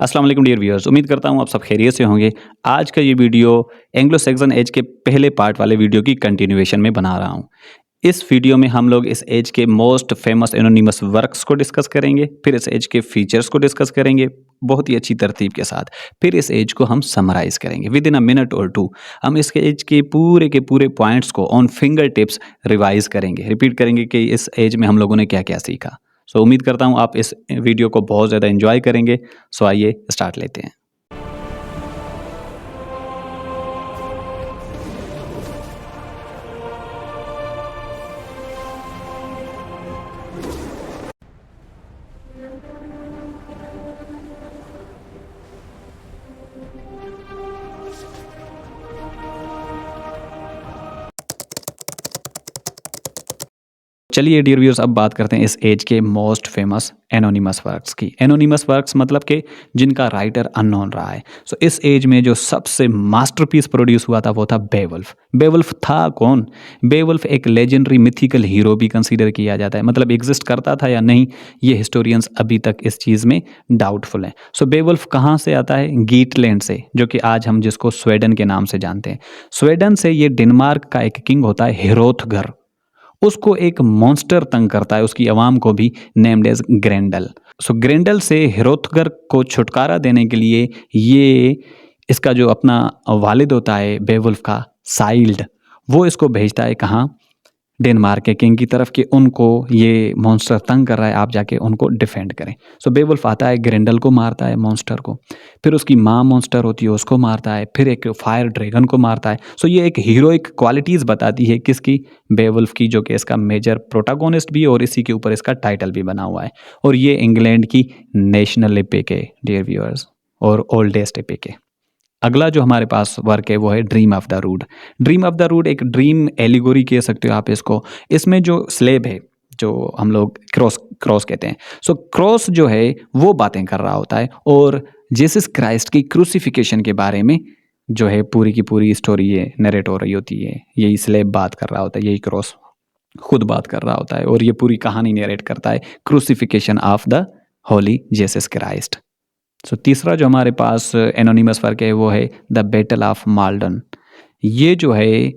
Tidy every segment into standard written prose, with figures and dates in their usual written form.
अस्सलाम वालेकुम dear viewers, उम्मीद करता हूँ आप सब खैरियत से होंगे। आज का ये वीडियो एंग्लो सैक्सन एज के पहले पार्ट वाले वीडियो की कंटिन्यूएशन में बना रहा हूँ। इस वीडियो में हम लोग इस एज के मोस्ट फेमस एनोनिमस वर्क्स को डिस्कस करेंगे, फिर इस एज के फीचर्स को डिस्कस करेंगे बहुत ही अच्छी तरतीब के साथ। फिर इस एज को हम समराइज़ करेंगे विद इन अ मिनट और टू। हम इसके एज के पूरे पॉइंट्स को ऑन फिंगर टिप्स रिवाइज़ करेंगे, रिपीट करेंगे कि इस एज में हम लोगों ने क्या-क्या सीखा। सो उम्मीद करता हूँ आप इस वीडियो को बहुत ज़्यादा एन्जॉय करेंगे। सो आइए स्टार्ट लेते हैं। चलिए डियर व्यूअर्स, अब बात करते हैं इस एज के मोस्ट फेमस एनोनिमस वर्क्स की। एनोनिमस वर्क्स मतलब कि जिनका राइटर अननोन रहा है। सो इस एज में जो सबसे मास्टरपीस प्रोड्यूस हुआ था वो था बेवुल्फ। बेवुल्फ था कौन? बेवुल्फ एक लेजेंडरी मिथिकल हीरो भी कंसीडर किया जाता है, मतलब एग्जिस्ट करता था या नहीं ये हिस्टोरियंस अभी तक इस चीज़ में डाउटफुल हैं। सो बेवुल्फ कहाँ से आता है? गीटलैंड से, जो कि आज हम जिसको स्वीडन के नाम से जानते हैं। स्वीडन से ये डेनमार्क का एक किंग होता है हिरोथगर, उसको एक मॉन्स्टर तंग करता है, उसकी आवाम को भी, नेम्ड एज ग्रेंडल। सो ग्रेंडल से हिरोथगर को छुटकारा देने के लिए ये इसका जो अपना वालिद होता है बेवुल्फ का, साइल्ड, वो इसको भेजता है कहाँ? डेनमार्क के किंग की तरफ कि उनको ये मॉन्स्टर तंग कर रहा है, आप जाके उनको डिफेंड करें। सो बेवुल्फ आता है, ग्रेंडल को मारता है, मॉन्स्टर को, फिर उसकी माँ मॉन्स्टर होती है उसको मारता है, फिर एक फायर ड्रैगन को मारता है। सो ये एक हीरोइक क्वालिटीज़ बताती है किसकी? बेवुल्फ की, जो कि इसका मेजर प्रोटागोनिस्ट भी और इसी के ऊपर इसका टाइटल भी बना हुआ है। और ये इंग्लैंड की नेशनल एपिक है डियर व्यूअर्स, और ओल्डेस्ट एपिक है। अगला जो हमारे पास वर्क है वो है dream of the rood. Dream of the rood एक ड्रीम एलिगोरी कह सकते हो आप इसको। इसमें जो स्लेब है, जो हम लोग क्रॉस क्रॉस कहते हैं, सो क्रॉस जो है वो बातें कर रहा होता है, और जीसस क्राइस्ट की क्रूसिफिकेशन के बारे में जो है पूरी की पूरी स्टोरी ये नरेट हो रही होती है। यही स्लेब बात कर रहा होता है, यही क्रॉस खुद बात कर रहा होता है, और ये पूरी कहानी नरेट करता है, crucifixion of the holy Jesus Christ. So तीसरा जो हमारे पास एनोनिमस वर्क है वो है द बैटल ऑफ माल्डन। ये जो है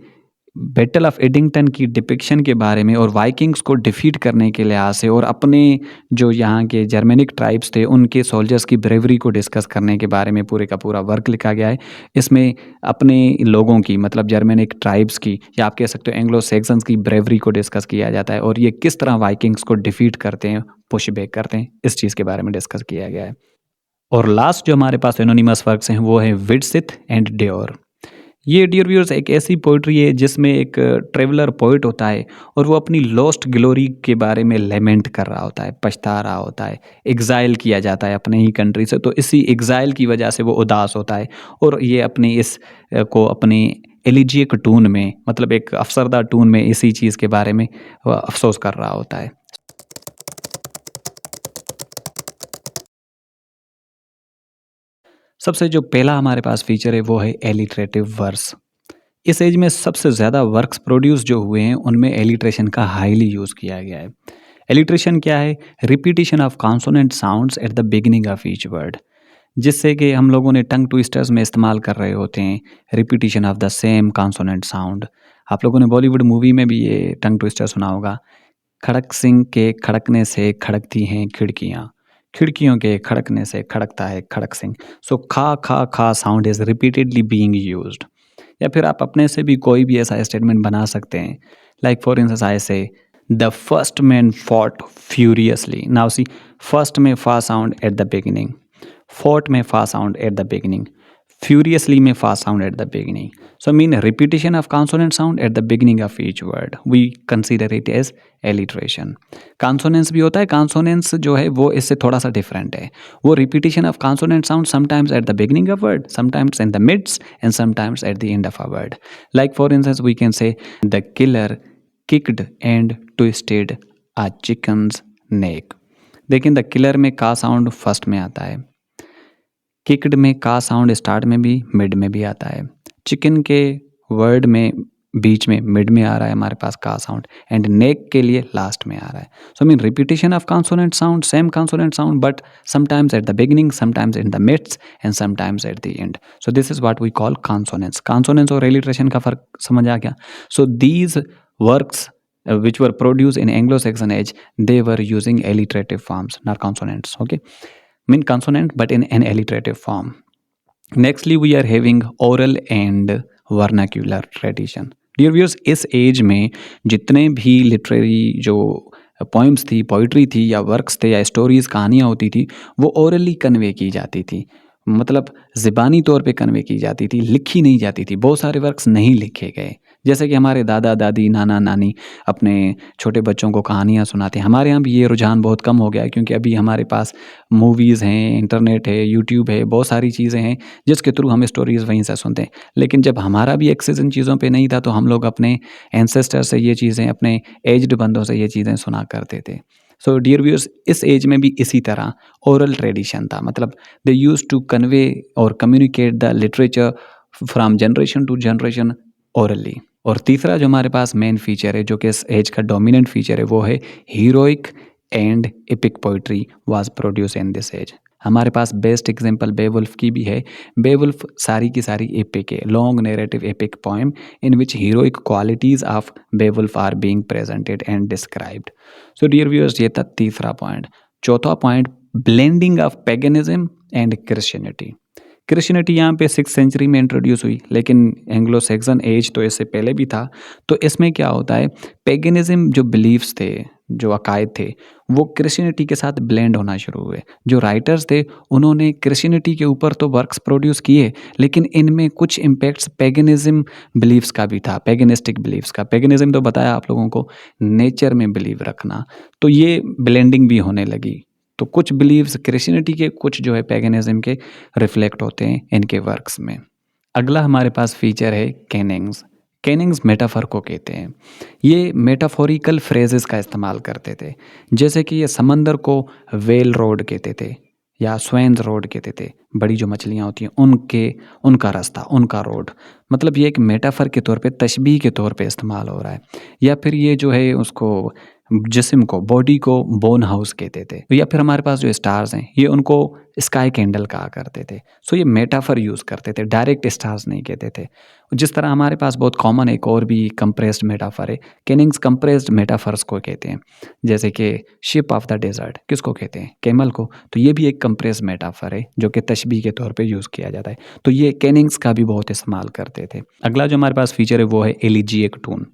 बैटल ऑफ एडिंगटन की डिपिक्शन के बारे में, और वाइकिंग्स को डिफीट करने के लिहाज से, और अपने जो यहाँ के जर्मेनिक ट्राइब्स थे उनके सोल्जर्स की ब्रेवरी को डिस्कस करने के बारे में पूरे का पूरा वर्क लिखा गया है। इसमें अपने लोगों की, मतलब जर्मेनिक ट्राइब्स की, या आप कह सकते हो एंग्लो सैक्सन्स की ब्रेवरी को डिस्कस किया जाता है, और ये किस तरह वाइकिंग्स को डिफीट करते हैं, पुश बैक करते हैं, इस चीज़ के बारे में डिस्कस किया गया है। और लास्ट जो हमारे पास एनोनिमस वर्क्स हैं वो है विडसिथ एंड ड्योर। ये डियर व्यूअर्स एक ऐसी पोइट्री है जिसमें एक ट्रेवलर पोइट होता है, और वो अपनी लॉस्ट ग्लोरी के बारे में लेमेंट कर रहा होता है, पछता रहा होता है। एग्जाइल किया जाता है अपने ही कंट्री से, तो इसी एग्जाइल की वजह से वो उदास होता है, और ये अपने इस को अपने एलिजिएक टून में, मतलब एक अफसरदा टून में इसी चीज़ के बारे में अफसोस कर रहा होता है। सबसे जो पहला हमारे पास फीचर है वो है एलिटरेटिव वर्स। इस एज में सबसे ज़्यादा वर्क्स प्रोड्यूस जो हुए हैं उनमें एलिट्रेशन का हाईली यूज़ किया गया है। एलिट्रेशन क्या है? Repetition of consonant sounds eight the beginning of each word, जिससे कि हम लोगों ने टंग ट्विस्टर्स में इस्तेमाल कर रहे होते हैं repetition of the same consonant sound. आप लोगों ने बॉलीवुड मूवी में भी ये टंग ट्विस्टर सुना होगा। खड़क सिंह के खड़कने से खड़कती हैं खिड़कियाँ, खिड़कियों के खड़कने से खड़कता है खड़क सिंह। सो खा sound is repeatedly being used. या फिर आप अपने से भी कोई भी ऐसा स्टेटमेंट बना सकते हैं, लाइक फॉर इंस्टेंस आई से the first man fought furiously. Now see, first में फा sound eight the beginning, fought में fa sound at the beginning, furiously में fa sound at the beginning. So mean repetition of consonant sound at the beginning of each word, we consider it as alliteration. Consonants भी होता है, consonants जो है वो इससे थोड़ा सा डिफरेंट है। वो repetition of consonant sound sometimes at the beginning of word, sometimes in the midst, and sometimes at the end of a word. Like for instance we can say the killer kicked and twisted a chicken's neck. लेकिन the killer में का sound first में आता है, kicked में का sound start में भी मिड में भी आता है, चिकन के वर्ड में बीच में मिड में आ रहा है हमारे पास का साउंड, एंड नेक के लिए लास्ट में आ रहा है. So mean repetition of consonant sound, same consonant sound, but sometimes at the beginning, sometimes in the mids and sometimes at the end. So this is what we call consonants. Consonants और alliteration का फर्क समझ आ गया. So these works which were produced in Anglo-Saxon age, they were using alliterative forms, not consonants. Okay, mean consonant but in an alliterative form. Nextly we are having oral and vernacular tradition. Dear viewers, इस age में जितने भी literary जो poems थी, poetry थी या works थे या स्टोरीज कहानियाँ होती थी, वो ओरली कन्वे की जाती थी. मतलब ज़बानी तौर पे कन्वे की जाती थी, लिखी नहीं जाती थी. बहुत सारे वर्क्स नहीं लिखे गए. जैसे कि हमारे दादा दादी, नाना नानी अपने छोटे बच्चों को कहानियाँ सुनाते हैं. हमारे यहाँ भी ये रुझान बहुत कम हो गया है, क्योंकि अभी हमारे पास मूवीज़ हैं, इंटरनेट है, यूट्यूब है, बहुत सारी चीज़ें हैं जिसके थ्रू हम स्टोरीज़ वहीं से सुनते हैं. लेकिन जब हमारा भी एक्सेस इन चीज़ों पे नहीं था, तो हम लोग अपने एंसेस्टर से ये चीज़ें, अपने एज्ड बंदों से ये चीज़ें सुना करते थे. सो डियर व्यूअर्स, इस एज में भी इसी तरह ओरल ट्रेडिशन था. मतलब दे यूज टू कन्वे और communicate the literature from generation to generation orally. और तीसरा जो हमारे पास मेन फीचर है, जो कि इस एज का डोमिनेंट फीचर है, वो है heroic and epic poetry was produce in this age. हमारे पास बेस्ट एग्जांपल बेवुल्फ की भी है. बेवुल्फ सारी की सारी एपिक है, long narrative epic poem in which heroic qualities of Beowulf are being presented and described. So dear viewers, ये था तीसरा पॉइंट. चौथा point, blending of paganism and Christianity. Christianity यहाँ पे 6th सेंचुरी में इंट्रोड्यूस हुई, लेकिन एंग्लो सैक्सन एज तो इससे पहले भी था. तो इसमें क्या होता है, पैगनिज्म जो बिलीव्स थे, जो अकायद थे, वो क्रिश्चियनिटी के साथ ब्लेंड होना शुरू हुए. जो राइटर्स थे उन्होंने क्रिश्चियनिटी के ऊपर तो वर्क्स प्रोड्यूस किए, लेकिन इनमें कुछ इम्पैक्ट्स पैगनिज्म बिलीव्स का भी था, पैगनिस्टिक बिलीव्स का. पैगनिज्म तो बताया आप लोगों को, नेचर में बिलीव रखना. तो ये ब्लेंडिंग भी होने लगी. तो कुछ बिलीव्स क्रिश्चियनिटी के, कुछ जो है पैगनिज्म के रिफ्लेक्ट होते हैं इनके वर्क्स में. अगला हमारे पास फीचर है कैनिंग्स. कैनिंग्स मेटाफर को कहते हैं. ये मेटाफोरिकल फ्रेजेस का इस्तेमाल करते थे. जैसे कि ये समंदर को वेल रोड कहते थे या स्वेन्स रोड कहते थे. बड़ी जो मछलियाँ होती हैं उनका रास्ता, उनका रोड. मतलब ये एक मेटाफर के तौर पे, तशबीह के तौर पे इस्तेमाल हो रहा है. या फिर ये जो है उसको, जिस्म को, बॉडी को बोन हाउस कहते थे. या फिर हमारे पास जो स्टार्स हैं, ये उनको स्काई कैंडल कहा करते थे. सो ये मेटाफर यूज़ करते थे, डायरेक्ट स्टार्स नहीं कहते थे. जिस तरह हमारे पास बहुत कॉमन एक और भी कंप्रेस्ड मेटाफर है, कैनिंग्स कंप्रेस्ड मेटाफर्स को कहते हैं. जैसे कि शिप ऑफ द डेजर्ट किसको कहते हैं, कैमल को. तो ये भी एक कंप्रेस्ड मेटाफर है जो कि तशबीह के तौर पे यूज़ किया जाता है. तो ये कैनिंग्स का भी बहुत इस्तेमाल करते थे. अगला जो हमारे पास फीचर है वो है एलिजिएक टून.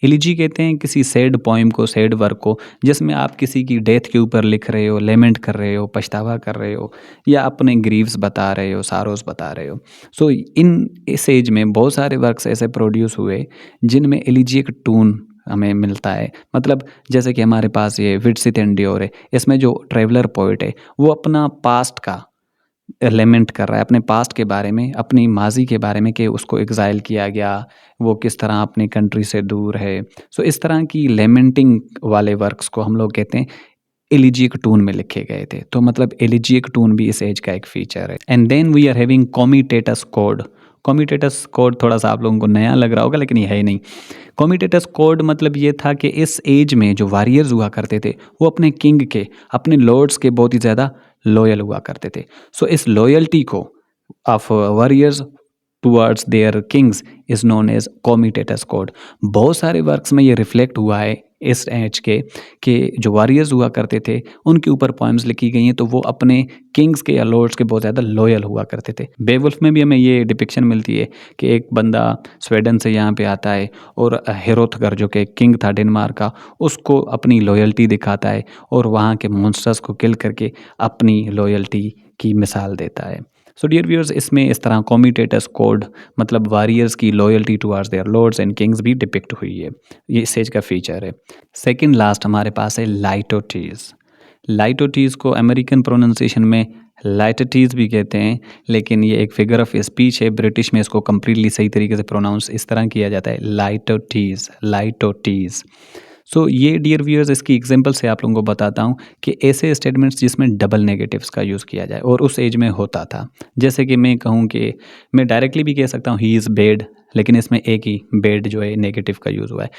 एलिजी कहते हैं किसी सैड पोइम को, सैड वर्क को, जिसमें आप किसी की डेथ के ऊपर लिख रहे हो, लेमेंट कर रहे हो, पछतावा कर रहे हो, या अपने ग्रीव्स बता रहे हो, सारोस बता रहे हो. सो इस एज में बहुत सारे वर्क्स ऐसे प्रोड्यूस हुए जिनमें एलिजिएक टून हमें मिलता है. मतलब जैसे कि हमारे पास ये विट्सिथ एंड डियोर है. इसमें जो ट्रेवलर पोइट है वो अपना पास्ट का लेमेंट कर रहा है, अपने पास्ट के बारे में, अपनी माजी के बारे में, कि उसको एग्जाइल किया गया, वो किस तरह अपनी कंट्री से दूर है. सो इस तरह की लेमेंटिंग वाले वर्क्स को हम लोग कहते हैं एलिजिएक टून में लिखे गए थे. तो मतलब एलिजिएक टून भी इस एज का एक फीचर है. And then we are having comitatus code. Comitatus code थोड़ा सा आप लोगों को नया लग रहा होगा, लेकिन ये है ही नहीं. कॉमिटेटस कोड मतलब ये था कि इस एज में जो वॉरियर्स हुआ करते थे वो अपने किंग के, अपने लॉर्ड्स के बहुत ही ज़्यादा लॉयल हुआ करते थे. सो इस लॉयल्टी को of warriors towards their kings is known as comitatus code. बहुत सारे वर्क्स में ये रिफ्लेक्ट हुआ है इस एज के, कि जो वॉरियर्स हुआ करते थे उनके ऊपर पोएम्स लिखी गई हैं, तो वो अपने किंग्स के या लॉर्ड्स के बहुत ज़्यादा लॉयल हुआ करते थे. बेवुल्फ में भी हमें ये डिपिक्शन मिलती है कि एक बंदा स्वीडन से यहाँ पे आता है और हेरोथगर जो कि किंग था डेनमार्क का, उसको अपनी लॉयल्टी दिखाता है और वहाँ के मॉन्स्टर्स को किल करके अपनी लॉयल्टी की मिसाल देता है. सो डियर व्यूअर्स, इसमें इस तरह कॉमिटेटस कोड मतलब वॉरियर्स की loyalty towards their lords and kings भी डिपिक्ट हुई है. ये इस एज का फीचर है. सेकंड लास्ट हमारे पास है लाइटोटीज. लाइटोटीज को अमेरिकन प्रोनाउंसिएशन में लाइटोटीज भी कहते हैं, लेकिन ये एक फिगर ऑफ स्पीच है. ब्रिटिश में इसको कम्प्लीटली सही तरीके से प्रोनाउंस इस तरह किया जाता है, लाइटोटीज, लाइटोटीज. सो ये डियर व्यूअर्स इसकी एग्जांपल से आप लोगों को बताता हूँ कि ऐसे स्टेटमेंट्स जिसमें डबल नेगेटिव्स का यूज़ किया जाए और उस एज में होता था। जैसे कि मैं कहूँ कि मैं डायरेक्टली भी कह सकता हूँ ही इज़ बैड, लेकिन इसमें एक ही बैड जो है नेगेटिव का यूज़ हुआ है।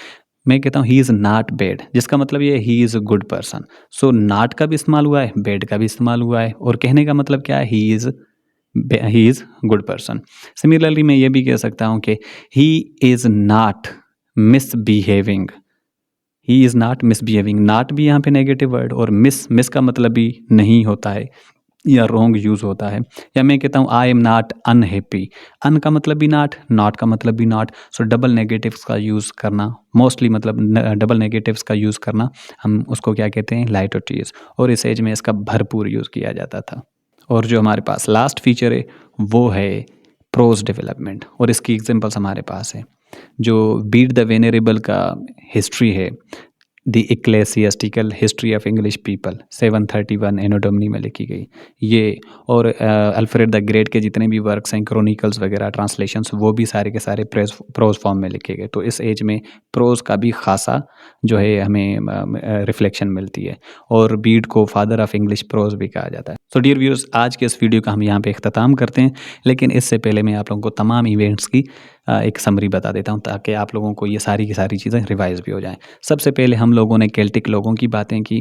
मैं कहता हूँ ही इज़ नॉट बैड, जिसका मतलब ये है he is a good person. So not का भी इस्तेमाल हुआ है, बैड का भी इस्तेमाल हुआ है और कहने का मतलब क्या है, he is good person. Similarly मैं ये भी कह सकता हूँ कि he is not misbehaving, he is not misbehaving. Not भी यहाँ पे नेगेटिव वर्ड और मिस का मतलब भी नहीं होता है या रॉन्ग यूज़ होता है। या मैं कहता हूँ आई एम नॉट अनहैप्पी, अन का मतलब भी नॉट का मतलब भी नॉट। सो डबल नेगेटिव्स का यूज़ करना मोस्टली, मतलब डबल नेगेटिव्स का यूज़ करना, हम उसको क्या कहते हैं, लाइटोटियस, और इस एज में इसका भरपूर यूज़ किया जाता था। और जो हमारे पास लास्ट फीचर है वो है प्रोज डेवलपमेंट, और इसकी एग्जांपल्स हमारे पास है। जो बीट द वेनेरेबल का हिस्ट्री है, the ecclesiastical history of English people 731 anno Domini में लिखी गई ये, और अल्फ्रेड द ग्रेट के जितने भी वर्क्स हैं, क्रॉनिकल्स वगैरह, ट्रांसलेशंस, वो भी सारे के सारे प्रोज फॉर्म में लिखे गए। तो इस एज में प्रोज का भी खासा जो है हमें रिफ्लेक्शन मिलती है, और बीड को फादर ऑफ इंग्लिश प्रोज भी कहा जाता है। सो डियर व्यूअर्स, आज के इस वीडियो का हम यहाँ पे इख्तिताम करते हैं, लेकिन इससे पहले मैं आप लोगों को तमाम इवेंट्स की एक समरी बता देता हूँ, ताकि आप लोगों को ये सारी की सारी चीज़ें रिवाइज भी हो जाएं। सबसे पहले हम लोगों ने केल्टिक लोगों की बातें की,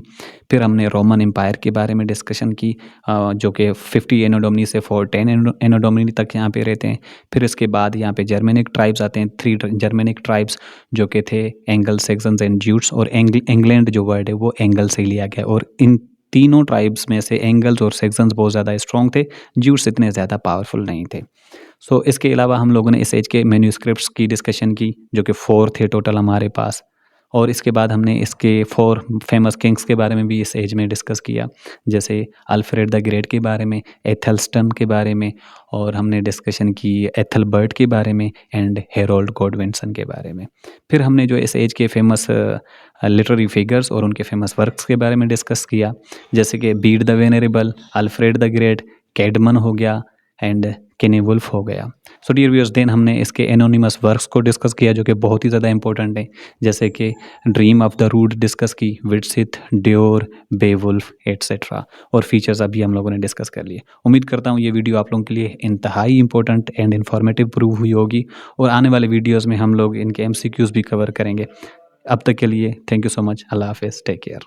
फिर हमने रोमन एम्पायर के बारे में डिस्कशन की, जो कि 50 एनो डोमिनी से 410 एनो डोमिनी तक यहाँ पे रहते हैं। फिर इसके बाद यहाँ पे जर्मेनिक ट्राइब्स आते हैं, 3 जर्मेनिक ट्राइब्स जो कि थे एंगल, सेक्सन्स एंड ज्यूट्स, और इंग्लैंड जो वर्ड है वो एंगल से ही लिया गया, और इन तीनों ट्राइब्स में से एंगल्स और सेक्सन्स बहुत ज़्यादा स्ट्रॉन्ग थे, ज्यूट्स इतने ज़्यादा पावरफुल नहीं थे। सो इसके अलावा हम लोगों ने इस एज के मैन्यूस्क्रिप्ट्स की डिस्कशन की, जो कि 4 थे टोटल हमारे पास, और इसके बाद हमने इसके 4 फेमस किंग्स के बारे में भी इस एज में डिस्कस किया, जैसे अल्फ्रेड द ग्रेट के बारे में, एथेल्स्टन के बारे में, और हमने डिस्कशन की एथलबर्ट के बारे में एंड हेरोल्ड गॉडविंसन के बारे में। फिर हमने जो इस एज के फेमस लिटरेरी फिगर्स और उनके फेमस वर्क्स के बारे में डिस्कस किया, जैसे कि Bede the venerable, Alfred the great, Caedmon हो गया एंड केनेवुल्फ हो गया। सो डियर व्यूअर्स, देन हमने इसके एनोनिमस वर्क्स को डिस्कस किया, जो कि बहुत ही ज़्यादा इंपॉर्टेंट है, जैसे कि dream of the rood discuss की, विट्सिथ, ड्योर, बेवुल्फ एट्सेट्रा, और फीचर्स अभी हम लोगों ने डिस्कस कर लिए। उम्मीद करता हूँ ये वीडियो आप लोगों के लिए इंतहाई इंपॉर्टेंट एंड इन्फॉर्मेटिव प्रूव हुई होगी, और आने वाले वीडियोज़ में हम लोग इनके MCQs भी कवर करेंगे। अब तक के लिए थैंक यू सो मच। अल्लाह हाफिज़, टेक केयर।